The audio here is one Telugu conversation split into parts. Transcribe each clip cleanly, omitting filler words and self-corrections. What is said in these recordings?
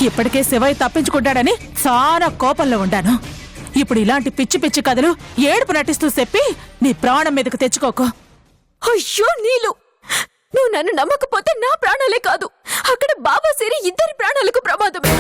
ఇప్పటికే శివయ్య తప్పించుకుంటాడని చాలా కోపంలో ఉండాను. ఇప్పుడు ఇలాంటి పిచ్చి పిచ్చి కథలు ఏడుపు నటిస్తూ చెప్పి నీ ప్రాణం మీదకు తెచ్చుకోకు. అయ్యో నీలు, నువ్వు నన్ను నమ్మకపోతే నా ప్రాణాలే కాదు, అక్కడ బాబా సిరి ఇద్దరి ప్రాణాలకు ప్రమాదమే.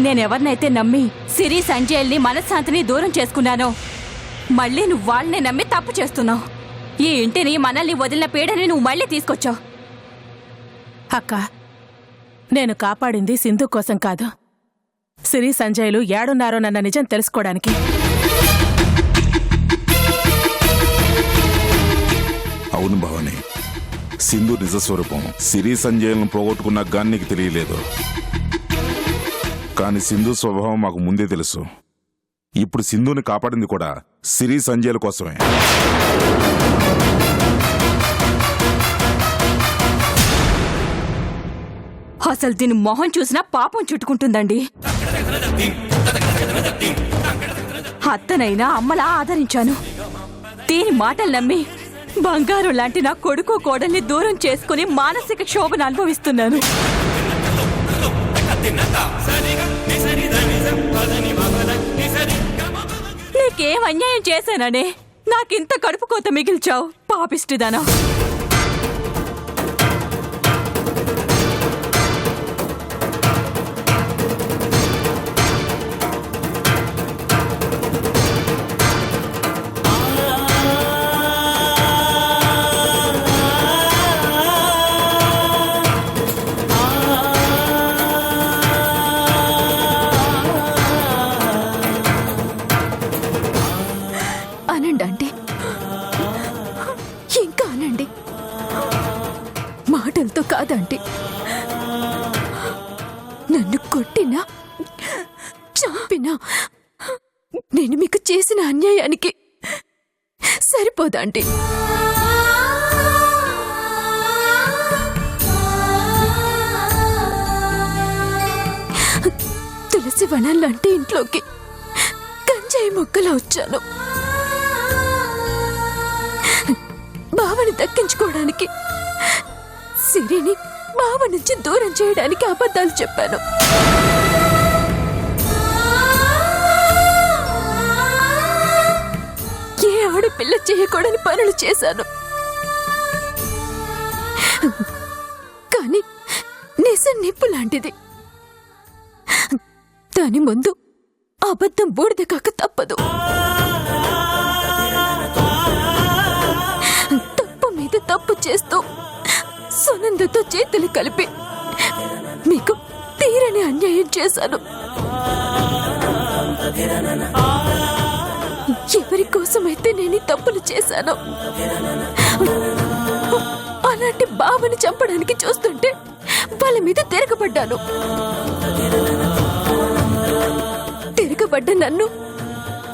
నేనెవరినైతే నమ్మి సిరి సంజయ్ని మనశ్శాంతిని దూరం చేసుకున్నానో మళ్ళీ నువ్వు వాళ్ళని నమ్మి తప్పు చేస్తున్నావు. ఈ ఇంటిని మనల్ని వదిలిన పీడని నువ్వు మళ్ళీ తీసుకొచ్చావు. అక్క, నేను కాపాడింది సింధు కోసం కాదు, సిరి సంజయ్లు ఏడున్నారోనన్న నిజం తెలుసుకోవడానికి. అవును భవాని, సింధు నిజస్వరూపం సిరి సంజయ్లను పోగొట్టుకున్నా గాని నీకు తెలియలేదు. కానీ సింధు స్వభావం మాకు ముందే తెలుసు. ఇప్పుడు సింధుని కాపాడింది కూడా సిరి సంజయ్ల కోసమే. అసలు దీని మొహం చూసినా పాపం చుట్టుకుంటుందండి. అత్తనైనా అమ్మలా ఆదరించాను. దీని మాటలు నమ్మి బంగారు లాంటి నా కొడుకు కోడల్ని దూరం చేసుకుని మానసిక క్షోభను అనుభవిస్తున్నాను. నీకేం అన్యాయం చేశాననే నాకింత కడుపు కోత మిగిల్చావు పాపిష్టిదానా. మాటలతో కాదండి, నన్ను కొట్టినా చంపినా నేను మీకు చేసిన అన్యాయానికి సరిపోదండి. తులసి వనాలంటే ఇంట్లోకి గంజాయి మొక్కలా వచ్చాను. బావని దక్కించుకోవడానికి, సిరిని బావ నుంచి దూరం చేయడానికి అబద్ధాలు చెప్పాను. ఏ ఆడపిల్ల చేయకూడని పనులు చేశాను. కానీ నిజం నిప్పు లాంటిది, దాని ముందు అబద్ధం బూడిద కాక తప్పదు. తప్పు మీద తప్పు చేస్తూ సునందతో చేతులు కలిపి మీకు తీరని అన్యాయం చేశాను. ఎవరి కోసమైతే నేను తప్పులు చేశాను, అలాంటి బావని చంపడానికి చూస్తుంటే వాళ్ళ మీద తిరగబడ్డాను. తిరగబడ్డ నన్ను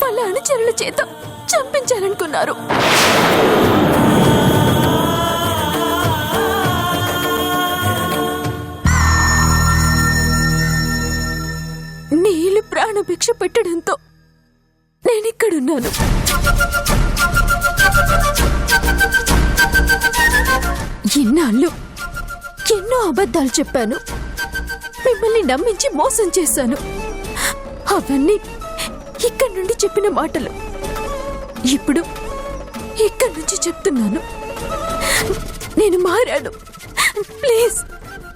వాళ్ళ అనుచరుల చేత చంపించాలనుకున్నారు. నీళ్ళు ప్రాణభిక్ష పెట్టడంతో నేనిక్కడున్నాను. ఇన్నాళ్ళు ఎన్నో అబద్ధాలు చెప్పాను, మిమ్మల్ని నమ్మించి మోసం చేశాను. అవన్నీ ఇక్కడి నుండి చెప్పిన మాటలు ఇప్పుడు ఇక్కడి నుంచి చెప్తున్నాను. నేను మారాను, ప్లీజ్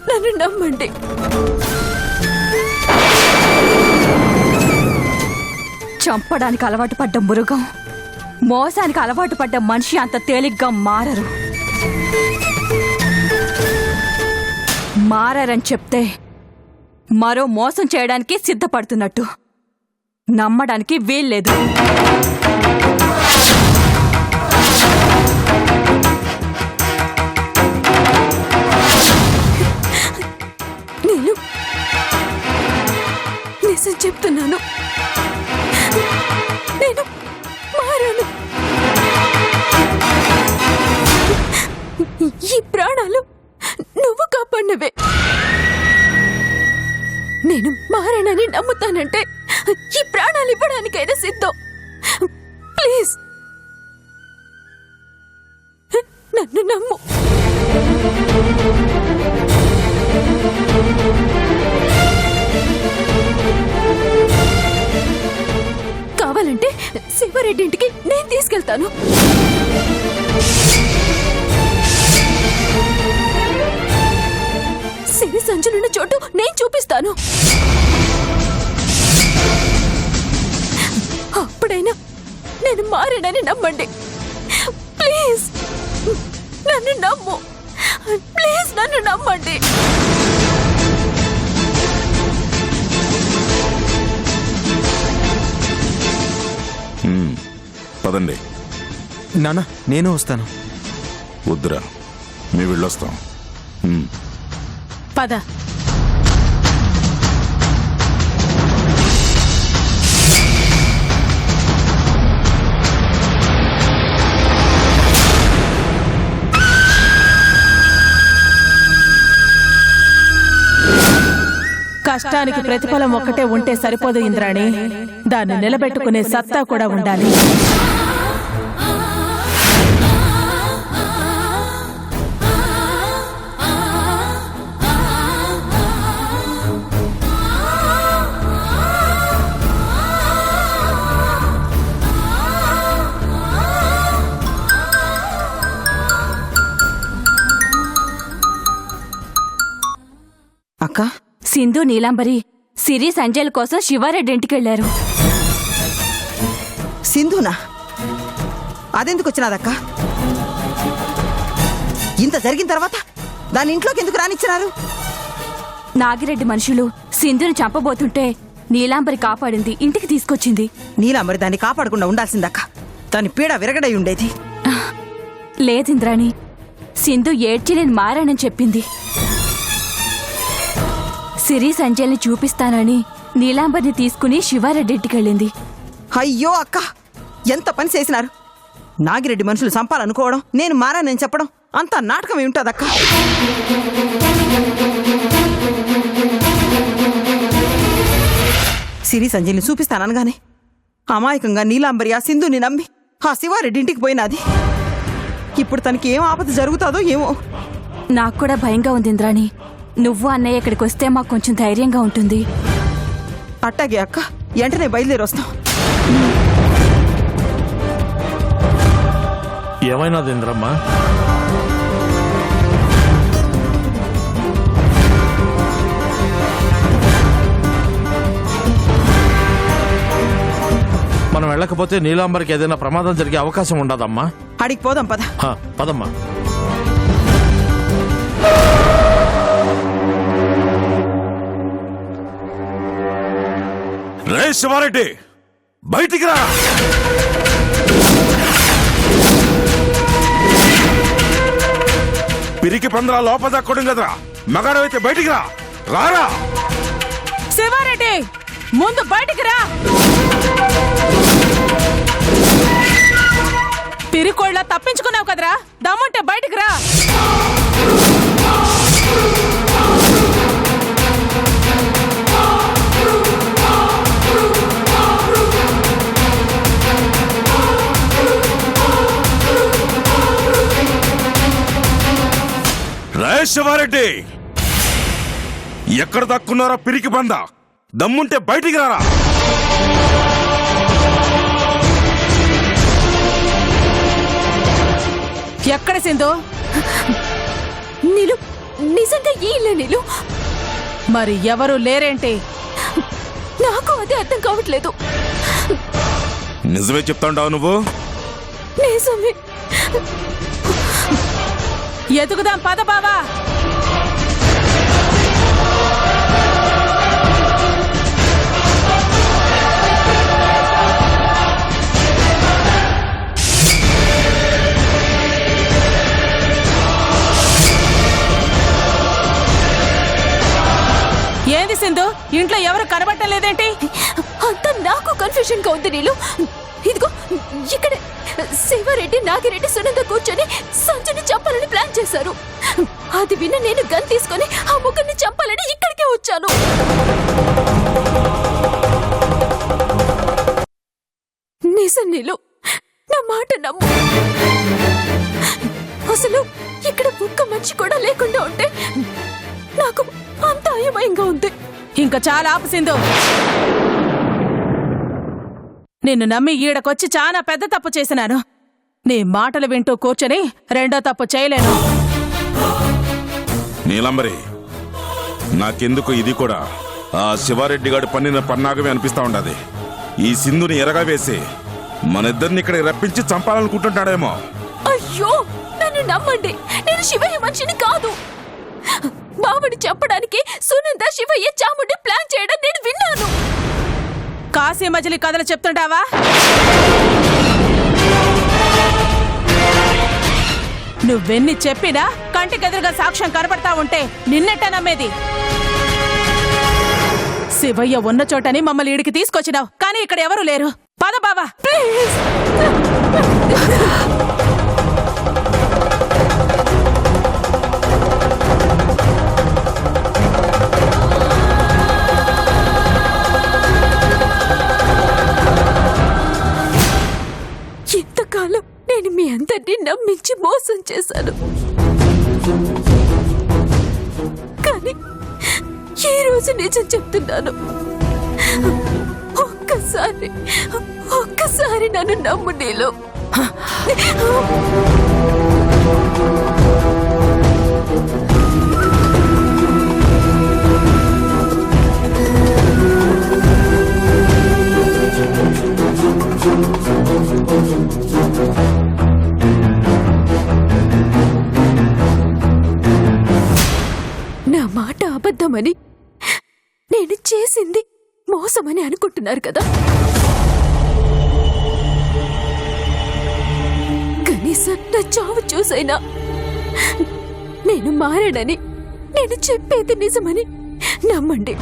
నన్ను నమ్మండి. చంపడానికి అలవాటు పడ్డ మృగం మోసానికి అలవాటు పడ్డ మనిషి అంత తేలిగ్గా మారరు. మారని చెప్తే మరో మోసం చేయడానికి సిద్ధపడుతున్నట్టు నమ్మడానికి వీల్లేదు. నమ్మానంటే ఈ ప్రాణాలు ఇవ్వడానికైనా సిద్ధం. ప్లీజ్ నన్ను నమ్ము. కావాలంటే శివారెడ్డి ఇంటికి నేను తీసుకెళ్తాను. సిరి సంజనున్న చోటు నేను చూపిస్తాను. అప్పుడైనా నేను మారానని నమ్మండి. ప్లీజ్ నన్ను నమ్ము. ప్లీజ్ నన్ను నమ్మండి. పదండి. నాన్న నేను వస్తాను. వద్దురా, మేము వెళ్ళొస్తాం. పద. కష్టానికి ప్రతిఫలం ఒక్కటే ఉంటే సరిపోదు ఇంద్రాణి, దాన్ని నిలబెట్టుకునే సత్తా కూడా ఉండాలి. అక్క, సింధు, నీలాంబరి సిరి సంజయ్ కోసం శివారెడ్డి ఇంటికెళ్లారు. సింధునా? అదెందుకు వచ్చినాదక్క? ఇంత జరిగిన తర్వాత దాని ఇంట్లోకి ఎందుకు రానిచ్చినారు? నాగిరెడ్డి మనుషులు సింధుని చంపబోతుంటే నీలాంబరి కాపాడింది, ఇంటికి తీసుకొచ్చింది. నీలాంబరి దాన్ని కాపాడకుండా ఉండాల్సిందక్క. దాని పీడ విరగడై ఉండేది. లేదింద్రాణి, సింధు ఏడ్చి నేను మారానని చెప్పింది. సిరి సంజయ్ని చూపిస్తానని నీలాంబరిని తీసుకుని శివారెడ్డి ఇంటికెళ్ళింది. అయ్యో అక్క, ఎంత పని చేసినారు! నాగిరెడ్డి మనుషులు చంపాలనుకోవడం, నేను మారానని చెప్పడం అంత నాటకం ఏమిటదక్క? సిరి సంజయ్ని చూపిస్తాననగానే అమాయకంగా నీలాంబరి ఆ సింధుని నమ్మి ఆ శివారెడ్డి ఇంటికి పోయినాది. ఇప్పుడు తనకి ఏం ఆపద జరుగుతాదో ఏమో. నాకు కూడా భయంగా ఉంది ఇంద్రాణి. నువ్వు అన్నయ్య ఇక్కడికి వస్తే మాకు కొంచెం ధైర్యంగా ఉంటుంది. అట్టాగే అక్క, వెంటనే బయలుదేరి వస్తాం. ఏమైనాది ఇంద్రమ్మ? మనం వెళ్ళకపోతే నీలాంబరికి ఏదైనా ప్రమాదం జరిగే అవకాశం ఉండదమ్మా. అడిగి పోదాం పద. పదమ్మా. రే శివారెడ్డి, బయటికి రా. పిరికి పందరా లోపల దక్కడం కదరా, మగాడవైతే బయటికి రా. రారా శివారెడ్డి, ముందు బయటికి రా. పిరికోళ్ళ తప్పించుకున్నావు కదరా, దమ్ముంటే బయటికి రా. శివారెడ్డి, ఎక్కడ దక్కున్నారా పిరికి బంద? దమ్ముంటే బయటికి రారా. ఎక్కడ సింధు? నీలు నిజంగా ఈ ఇల్లే నీలు? మరి ఎవరు లేరేంటి? నాకు అదే అర్థం కావట్లేదు. నిజమే చెప్తాండావు నువ్వు? నిజమే. ఎదుగుదాం పద బావా. ఏంది సింధు, ఇంట్లో ఎవరు కనబడటం లేదేంటి? అంతా నాకు కన్ఫ్యూజన్ గా ఉంది నీలు. ఇదిగో ఇక్కడే శివారెడ్డి, నాగిరెడ్డి, సునంద కూర్చొని సంజయ్ని చంపాలని ప్లాన్ చేశారు. అది విన్న నేను గన్ తీసుకొని ఆ ముగ్గురిని చంపాలని ఇక్కడికే వచ్చాను. నిజం నీలు, నా మాట నమ్ము. అసలు ఇక్కడ ఒక్క మనిషి కూడా లేకుండా ఉంటే నాకు అంత అయమయంగా ఉంది. ఇంకా చాలా ఆపు సింధు. నిన్ను నమ్మి ఈడకొచ్చి చాలా పెద్ద తప్పు చేసినాను. నీ మాటలు వింటూ కూర్చొని రెండో తప్పు చేయలేను. నీలంబరి, నాకెందుకు ఇది కూడా ఆ శివారెడ్డి గారి పన్నిన పన్నాగమే అనిపిస్తా ఉండదు. ఈ సింధుని ఎరగా వేసి మన ఇద్దరిని ఇక్కడికి రప్పించి చంపాలనుకుంటుంటాడేమో. అయ్యో, నన్ను నమ్మండి, నేను శివయ్య మనిషిని కాదు. బావని చెప్పడానికి సునంద శివయ్య చాముండి ప్లాన్ చేయడం నేను విన్నాను. కాశీ మజిలీ కథలు చెప్తుంటావా? నువ్వెన్ని చెప్పినా కంటికెదురుగా సాక్ష్యం కనపడతా ఉంటే నిన్నెట్ట నమ్మేది? శివయ్య ఉన్న చోటని మమ్మల్ని ఈడికి తీసుకొచ్చినావు, కానీ ఇక్కడ ఎవరూ లేరు. పద బావా, ప్లీజ్. ఇంతకాలం నేను మీ అందరినీ నమ్మించి మోసం చేశాను, కానీ ఈ రోజు నిజం చెప్తున్నాను. ఒక్కసారి నన్ను నమ్ము నీలో. నా మాట అబద్ధమని, నేను చేసింది మోసమని అనుకుంటున్నారు కదా. కనీసం నా చావు చూసైనా నేను మారాడని, నేను చెప్పేది నిజమని నమ్మండి.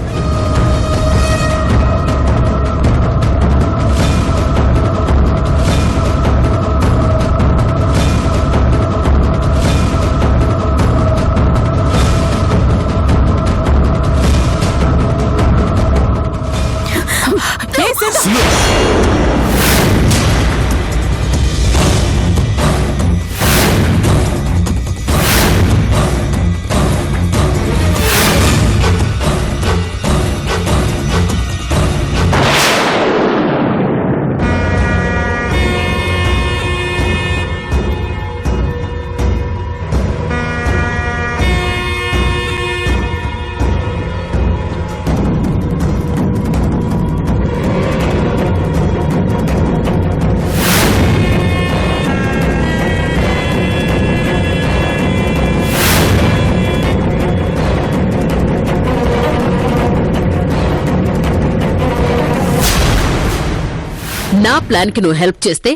నా ప్లాన్ కి నువ్వు హెల్ప్ చేస్తే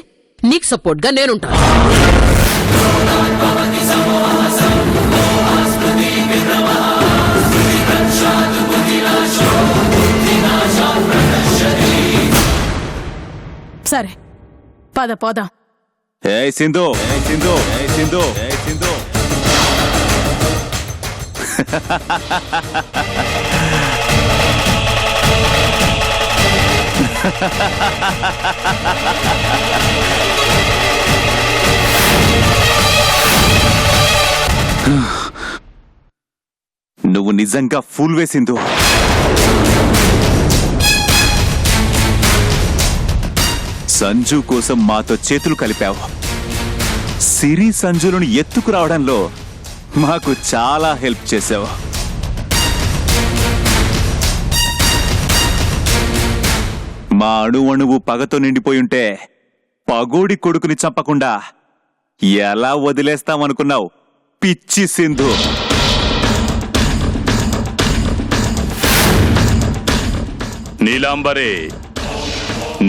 నీకు సపోర్ట్ గా నేనుంటాను. సరే, పద పోదాం. సింధు సింధు సింధు సింధు నువ్వు నిజంగా ఫూల్ వేసిందో. సంజు కోసం మాతో చేతులు కలిపావు. సిరి సంజులను ఎత్తుకురావడంలో మాకు చాలా హెల్ప్ చేసావు. మా అణువణువు పగతో నిండిపోయుంటే పగోడి కొడుకుని చంపకుండా ఎలా వదిలేస్తామనుకున్నావు పిచ్చి సింధు? నీలాంబరి,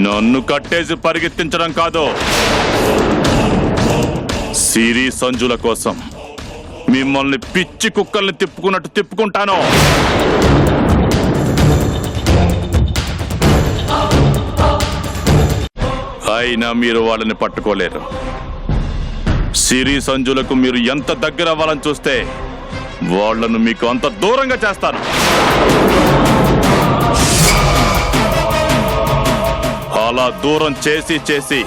నన్ను కట్టేసి పరిగెత్తించడం కాదు, సిరి సంజుల కోసం మిమ్మల్ని పిచ్చి కుక్కల్ని తిప్పుకున్నట్టు తిప్పుకుంటాను. అయినా మీరు వాళ్ళని పట్టుకోలేరు. సిరి సంజులకు మీరు ఎంత దగ్గర అవ్వాలని చూస్తే వాళ్లను మీకు అంత దూరంగా చేస్తాను. ఆ అలా దూరం చేసి చేసి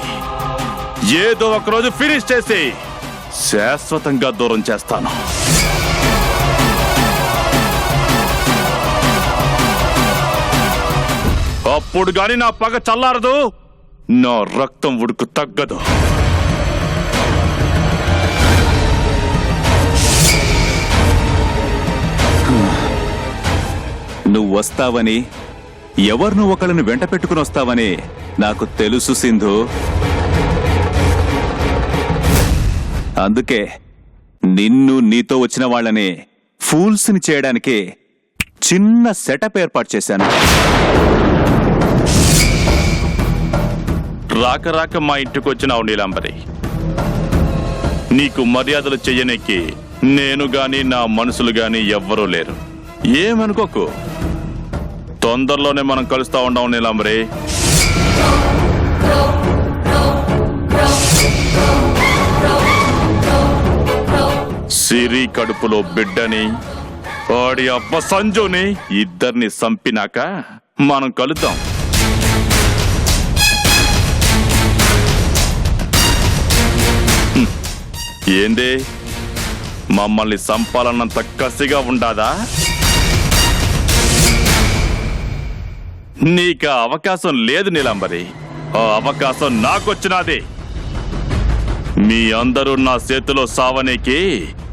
ఏదో ఒకరోజు ఫినిష్ చేసి శాశ్వతంగా దూరం చేస్తాను. అప్పుడు గాని నా పగ చల్లారదు, నా రక్తం ఉడుకు తగ్గదు. నువ్వు వస్తావని, ఎవరినో ఒకళ్ళని వెంట పెట్టుకుని వస్తావని నాకు తెలుసు సింధు. అందుకే నిన్ను, నీతో వచ్చిన వాళ్ళని ఫూల్స్ని చేయడానికి చిన్న సెటప్ ఏర్పాటు చేశాను. రాక రాక మా ఇంటికి వచ్చినావు నీలాంబరి. నీకు మర్యాదలు చెయ్యనికి నేను గాని నా మనుషులు గాని ఎవ్వరూ లేరు. ఏమనుకోకు, తొందరలోనే మనం కలుస్తా ఉన్నాం నీలాంబరి. సిరి కడుపులో బిడ్డని, వాడి అబ్బ సంజుని ఇద్దరిని చంపినాక మనం కలుద్దాం. ఏంది, మమ్మల్ని చంపాలన్నంత కసిగా ఉండాదా? నీకు అవకాశం లేదు నీలాంబరి. ఆ అవకాశం నాకొచ్చినది. మీ అందరూ నా చేతిలో సావనీకి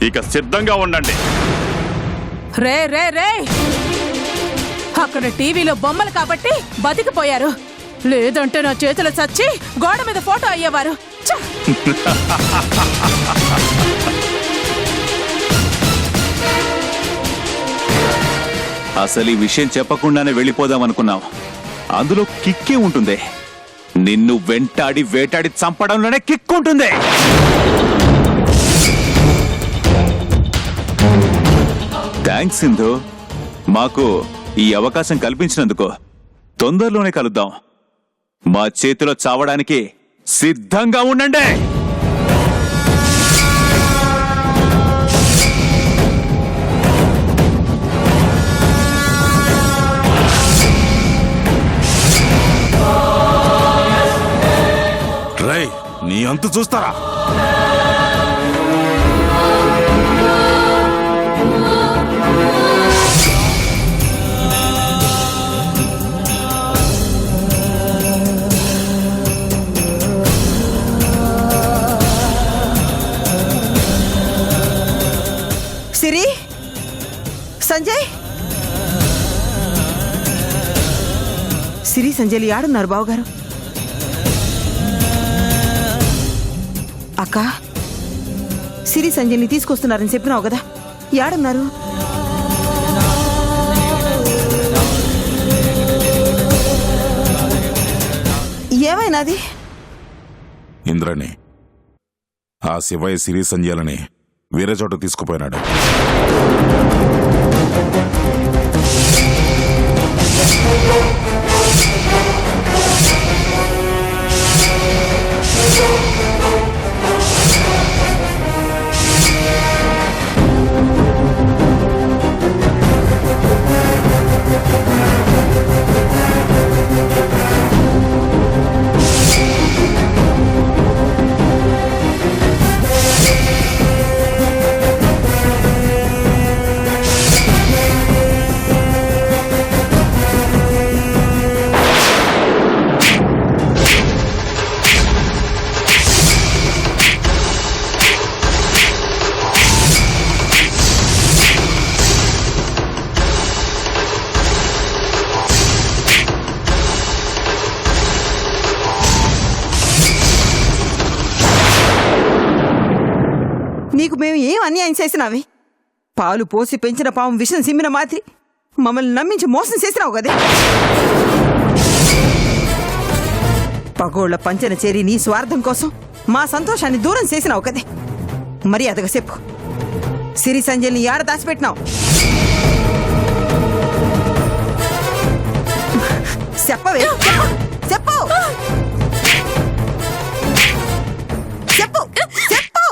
ఇక సిద్ధంగా ఉండండి. రే రే రే, అక్కడ టీవీలో బొమ్మలు కాబట్టి బతికిపోయారు, లేదంటే నా చేతులు చచ్చి గోడ మీద ఫోటో అయ్యేవారు. ఛ! అసలు ఈ విషయం చెప్పకుండానే వెళ్ళిపోదాం అనుకున్నాం. అందులో కిక్కే ఉంటుంది. నిన్ను వెంటాడి వేటాడి చంపడంలోనే కిక్ ఉంటుంది. థ్యాంక్స్ సింధు, మాకు ఈ అవకాశం కల్పించినందుకు. తొందరలోనే కలుద్దాం. మా చేతిలో చావడానికి సిద్ధంగా ఉండండి. రై, నీ అంతు చూస్తారా? సిరి, సంజయ్, సిరి సంజయ్లు యాడున్నారు బావగారు? అక్క, సిరి సంజయ్ని తీసుకొస్తున్నారని చెప్పినావు కదా, యాడున్నారు? ఏమైనాది? ఇంద్రని, ఆ శివయ్య సిరి సంజయాలని వేరే చోట తీసుకుపోయినాడు. నీకు మేము ఏం అన్యాయం చేసినావి? పాలు పోసి పెంచిన పాము విషం సిమ్మిన మాదిరి మమ్మల్ని నమ్మించి మోసం చేసినావు కదే. పగోళ్ల పంచన చేరి నీ స్వార్థం కోసం మా సంతోషాన్ని దూరం చేసినావు కదే. మరి అదగ చెప్పు, సిరి సంజయ్ని యాడ దాచిపెట్టినావు? చెప్పవే, చెప్పు చెప్పు చెప్పు.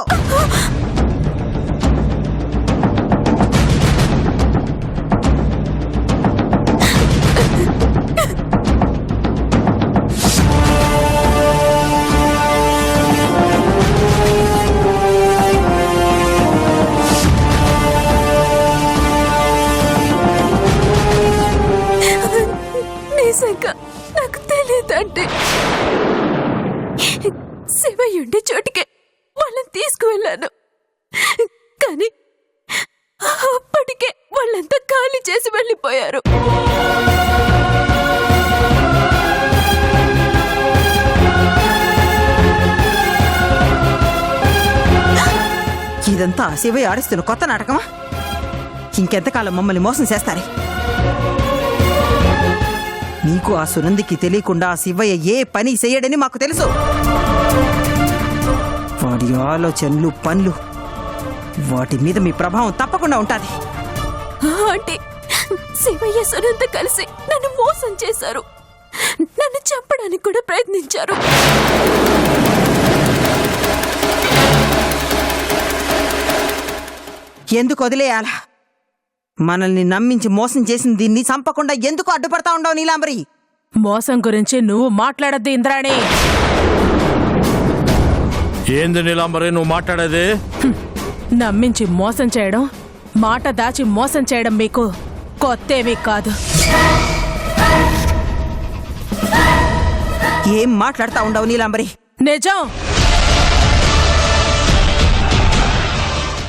వెళ్ళాను. కానీ అప్పటికే వాళ్ళంతా ఖాళీ చేసి వెళ్ళిపోయారు. ఇదంతా ఆ శివయ్య ఆడిస్తున్న కొత్త నాటకమా? ఇంకెంతకాలం మమ్మల్ని మోసం చేస్తారే? నీకు ఆ సునందికి తెలియకుండా ఆ శివయ్య ఏ పని చెయ్యడని మాకు తెలుసు. వాడి ఆలోచనలు, పనులు, వాటి మీద మీ ప్రభావం తప్పకుండా ఉంటుంది. ఆంటీ, శివయ్య సునంద కలిసి నన్ను మోసం చేశారు. నన్ను చంపడానికి కూడా ప్రయత్నించారు. ఎందుకు వదిలేయాలా? మనల్ని నమ్మించి మోసం చేసిన దీన్ని చంపకుండా ఎందుకు అడ్డుపడతా ఉండవు నీలాంబరి? మోసం గురించి నువ్వు మాట్లాడద్దు ఇంద్రాణి. ఏంది నీలాంబరి నువ్వు మాట్లాడేది? నమ్మించి మోసం చేయడం, మాట దాచి మోసం చేయడం మీకు కొత్తేమీ కాదు. ఏం మాట్లాడతా ఉండవు నీలాంబరి? నిజం.